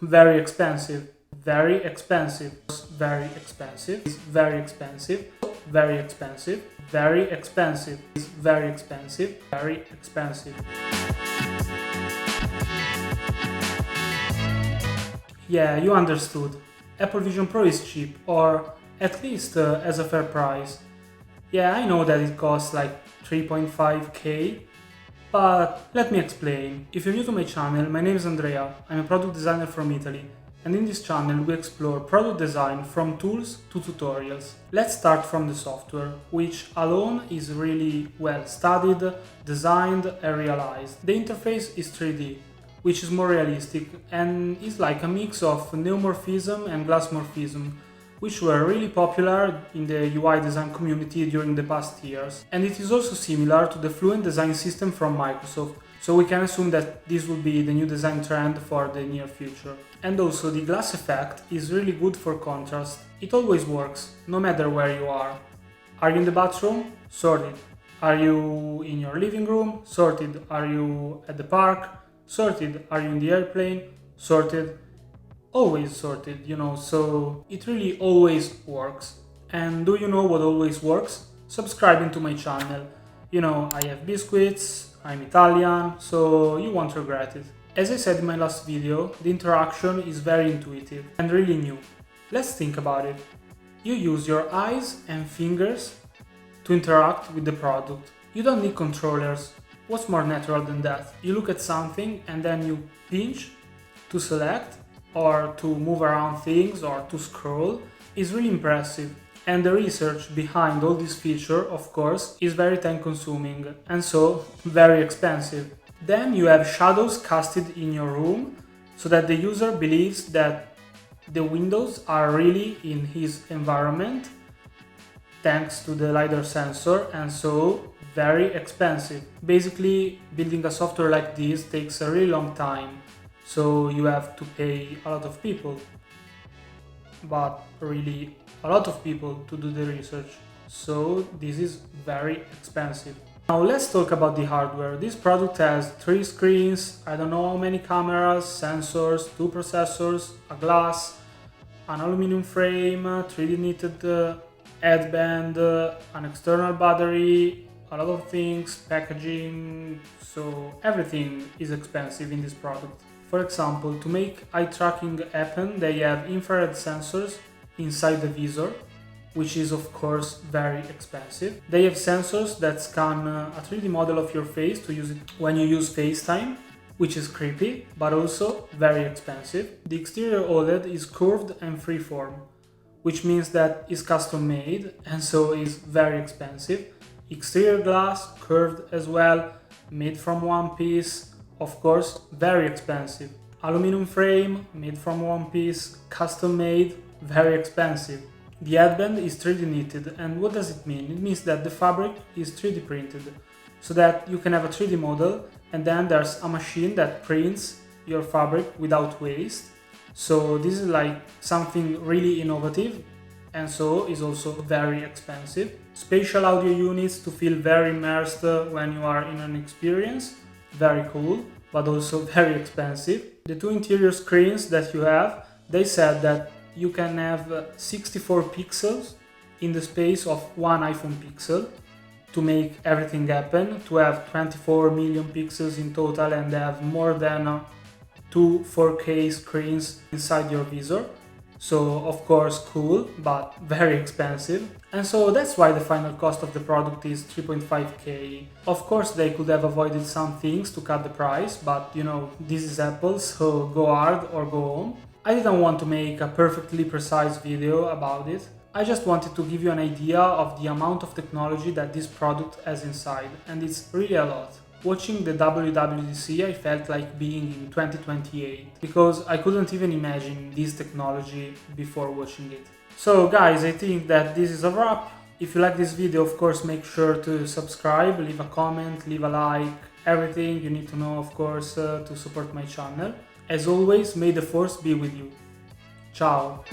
very expensive, very expensive, very expensive, very expensive, very expensive, very expensive, very expensive, very expensive. Yeah, you understood. Apple Vision Pro is cheap, or at least as a fair price. Yeah, I know that it costs like 3.5k, but let me explain. If you're new to my channel, my name is Andrea, I'm a product designer from Italy, and in this channel we explore product design from tools to tutorials. Let's start from the software, which alone is really well studied, designed and realized. The interface is 3D, which is more realistic and is like a mix of neomorphism and glassmorphism, which were really popular in the UI design community during the past years. And it is also similar to the Fluent design system from Microsoft, so we can assume that this will be the new design trend for the near future. And also the glass effect is really good for contrast. It always works, no matter where you are. Are you in the bathroom? Sorted. Are you in your living room? Sorted. Are you at the park? Sorted. Are you in the airplane? Sorted. Always sorted, so it really always works. And do you know what always works? Subscribing to my channel. I have biscuits, I'm Italian, so you won't regret it. As I said in my last video, the interaction is very intuitive and really new. Let's think about it. You use your eyes and fingers to interact with the product. You don't need controllers. What's more natural than that? You look at something and then you pinch to select, or to move around things, or to scroll. Is really impressive. And the research behind all this feature, of course, is very time consuming and so very expensive. Then you have shadows casted in your room so that the user believes that the windows are really in his environment thanks to the LiDAR sensor, and so very expensive. Basically, building a software like this takes a really long time. So you have to pay a lot of people, but really a lot of people to do the research. So this is very expensive. Now let's talk about the hardware. This product has 3 screens, I don't know how many cameras, sensors, 2 processors, a glass, an aluminum frame, 3D knitted headband, an external battery, a lot of things, packaging, so everything is expensive in this product. For example, to make eye tracking happen, they have infrared sensors inside the visor, which is of course very expensive. They have sensors that scan a 3D model of your face to use it when you use FaceTime, which is creepy, but also very expensive. The exterior OLED is curved and freeform, which means that it's custom made and so is very expensive. Exterior glass, curved as well, made from one piece, of course, very expensive. Aluminum frame, made from one piece, custom made, very expensive. The headband is 3D knitted, and what does it mean? It means that the fabric is 3D printed, so that you can have a 3D model, and then there's a machine that prints your fabric without waste. So this is like something really innovative, and so is also very expensive. Spatial audio units to feel very immersed when you are in an experience. Very cool, but also very expensive. The 2 interior screens that you have, they said that you can have 64 pixels in the space of one iPhone pixel to make everything happen, to have 24 million pixels in total and have more than 2 4K screens inside your visor. So of course cool, but very expensive. And so that's why the final cost of the product is 3.5k. Of course they could have avoided some things to cut the price, but this is Apple, so go hard or go home. I didn't want to make a perfectly precise video about it. I just wanted to give you an idea of the amount of technology that this product has inside, and it's really a lot. Watching the WWDC, I felt like being in 2028, because I couldn't even imagine this technology before watching it. So guys, I think that this is a wrap. If you like this video, of course, make sure to subscribe, leave a comment, leave a like, everything you need to know, of course, to support my channel. As always, may the force be with you. Ciao!